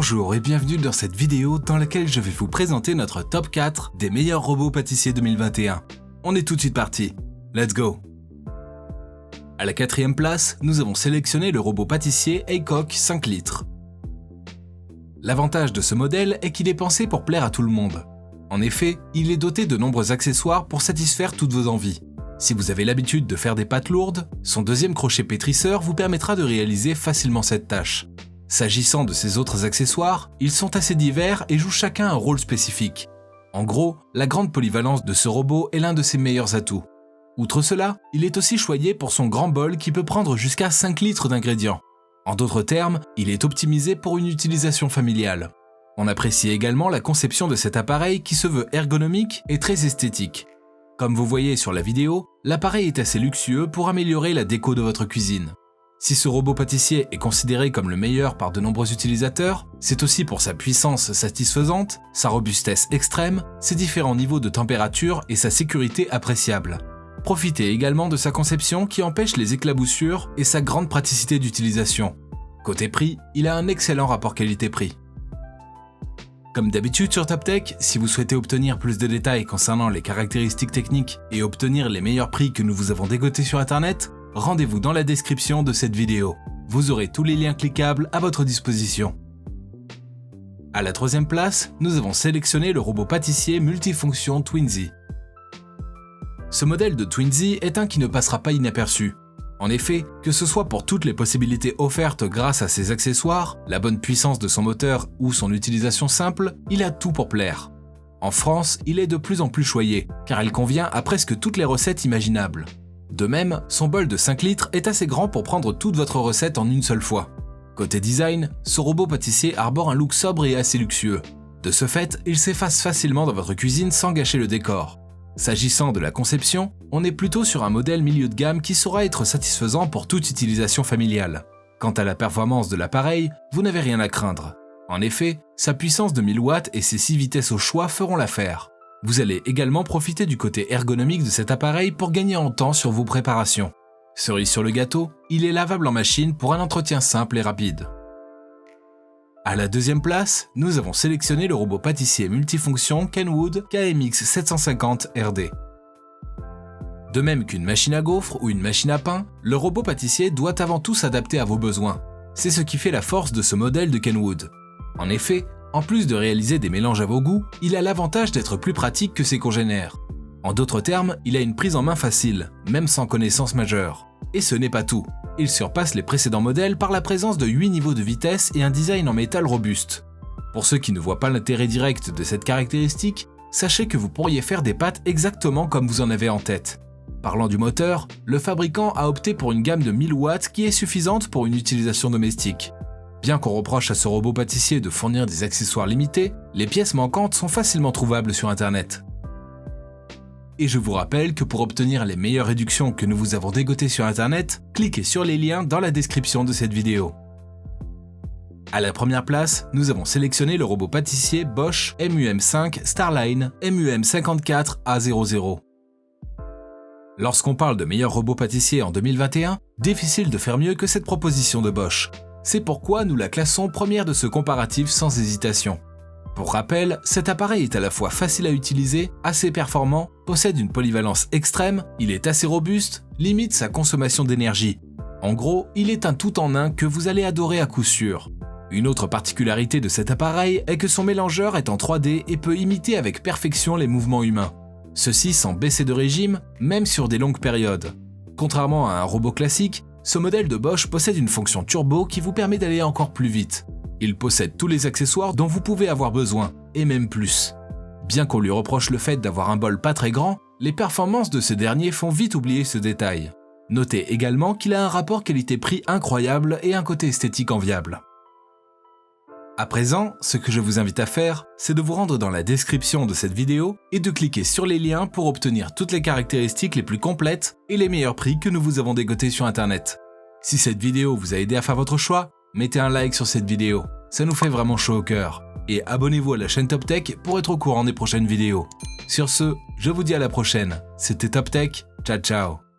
Bonjour et bienvenue dans cette vidéo dans laquelle je vais vous présenter notre top 4 des meilleurs robots pâtissiers 2021. On est tout de suite parti, let's go! À la 4e place, nous avons sélectionné le robot pâtissier Aycock 5 litres. L'avantage de ce modèle est qu'il est pensé pour plaire à tout le monde. En effet, il est doté de nombreux accessoires pour satisfaire toutes vos envies. Si vous avez l'habitude de faire des pâtes lourdes, son deuxième crochet pétrisseur vous permettra de réaliser facilement cette tâche. S'agissant de ses autres accessoires, ils sont assez divers et jouent chacun un rôle spécifique. En gros, la grande polyvalence de ce robot est l'un de ses meilleurs atouts. Outre cela, il est aussi choyé pour son grand bol qui peut prendre jusqu'à 5 litres d'ingrédients. En d'autres termes, il est optimisé pour une utilisation familiale. On apprécie également la conception de cet appareil qui se veut ergonomique et très esthétique. Comme vous voyez sur la vidéo, l'appareil est assez luxueux pour améliorer la déco de votre cuisine. Si ce robot pâtissier est considéré comme le meilleur par de nombreux utilisateurs, c'est aussi pour sa puissance satisfaisante, sa robustesse extrême, ses différents niveaux de température et sa sécurité appréciable. Profitez également de sa conception qui empêche les éclaboussures et sa grande praticité d'utilisation. Côté prix, il a un excellent rapport qualité-prix. Comme d'habitude sur TopTech, si vous souhaitez obtenir plus de détails concernant les caractéristiques techniques et obtenir les meilleurs prix que nous vous avons dégotés sur internet, rendez-vous dans la description de cette vidéo. Vous aurez tous les liens cliquables à votre disposition. À la 3e place, nous avons sélectionné le robot pâtissier multifonction Twinzy. Ce modèle de Twinzy est un qui ne passera pas inaperçu. En effet, que ce soit pour toutes les possibilités offertes grâce à ses accessoires, la bonne puissance de son moteur ou son utilisation simple, il a tout pour plaire. En France, il est de plus en plus choyé, car il convient à presque toutes les recettes imaginables. De même, son bol de 5 litres est assez grand pour prendre toute votre recette en une seule fois. Côté design, ce robot pâtissier arbore un look sobre et assez luxueux. De ce fait, il s'efface facilement dans votre cuisine sans gâcher le décor. S'agissant de la conception, on est plutôt sur un modèle milieu de gamme qui saura être satisfaisant pour toute utilisation familiale. Quant à la performance de l'appareil, vous n'avez rien à craindre. En effet, sa puissance de 1000 watts et ses 6 vitesses au choix feront l'affaire. Vous allez également profiter du côté ergonomique de cet appareil pour gagner en temps sur vos préparations. Cerise sur le gâteau, il est lavable en machine pour un entretien simple et rapide. À la 2e place, nous avons sélectionné le robot pâtissier multifonction Kenwood KMX 750 RD. De même qu'une machine à gaufres ou une machine à pain, le robot pâtissier doit avant tout s'adapter à vos besoins. C'est ce qui fait la force de ce modèle de Kenwood. En effet, en plus de réaliser des mélanges à vos goûts, il a l'avantage d'être plus pratique que ses congénères. En d'autres termes, il a une prise en main facile, même sans connaissance majeure. Et ce n'est pas tout. Il surpasse les précédents modèles par la présence de 8 niveaux de vitesse et un design en métal robuste. Pour ceux qui ne voient pas l'intérêt direct de cette caractéristique, sachez que vous pourriez faire des pâtes exactement comme vous en avez en tête. Parlant du moteur, le fabricant a opté pour une gamme de 1000 watts qui est suffisante pour une utilisation domestique. Bien qu'on reproche à ce robot pâtissier de fournir des accessoires limités, les pièces manquantes sont facilement trouvables sur internet. Et je vous rappelle que pour obtenir les meilleures réductions que nous vous avons dégotées sur internet, cliquez sur les liens dans la description de cette vidéo. À la 1re place, nous avons sélectionné le robot pâtissier Bosch MUM5 Starline MUM54A00. Lorsqu'on parle de meilleurs robots pâtissiers en 2021, difficile de faire mieux que cette proposition de Bosch. C'est pourquoi nous la classons première de ce comparatif sans hésitation. Pour rappel, cet appareil est à la fois facile à utiliser, assez performant, possède une polyvalence extrême, il est assez robuste, limite sa consommation d'énergie. En gros, il est un tout-en-un que vous allez adorer à coup sûr. Une autre particularité de cet appareil est que son mélangeur est en 3D et peut imiter avec perfection les mouvements humains. Ceci sans baisser de régime, même sur des longues périodes. Contrairement à un robot classique, ce modèle de Bosch possède une fonction turbo qui vous permet d'aller encore plus vite. Il possède tous les accessoires dont vous pouvez avoir besoin, et même plus. Bien qu'on lui reproche le fait d'avoir un bol pas très grand, les performances de ce dernier font vite oublier ce détail. Notez également qu'il a un rapport qualité-prix incroyable et un côté esthétique enviable. À présent, ce que je vous invite à faire, c'est de vous rendre dans la description de cette vidéo et de cliquer sur les liens pour obtenir toutes les caractéristiques les plus complètes et les meilleurs prix que nous vous avons dégotés sur internet. Si cette vidéo vous a aidé à faire votre choix, mettez un like sur cette vidéo, ça nous fait vraiment chaud au cœur. Et abonnez-vous à la chaîne TopTech pour être au courant des prochaines vidéos. Sur ce, je vous dis à la prochaine. C'était TopTech, ciao ciao.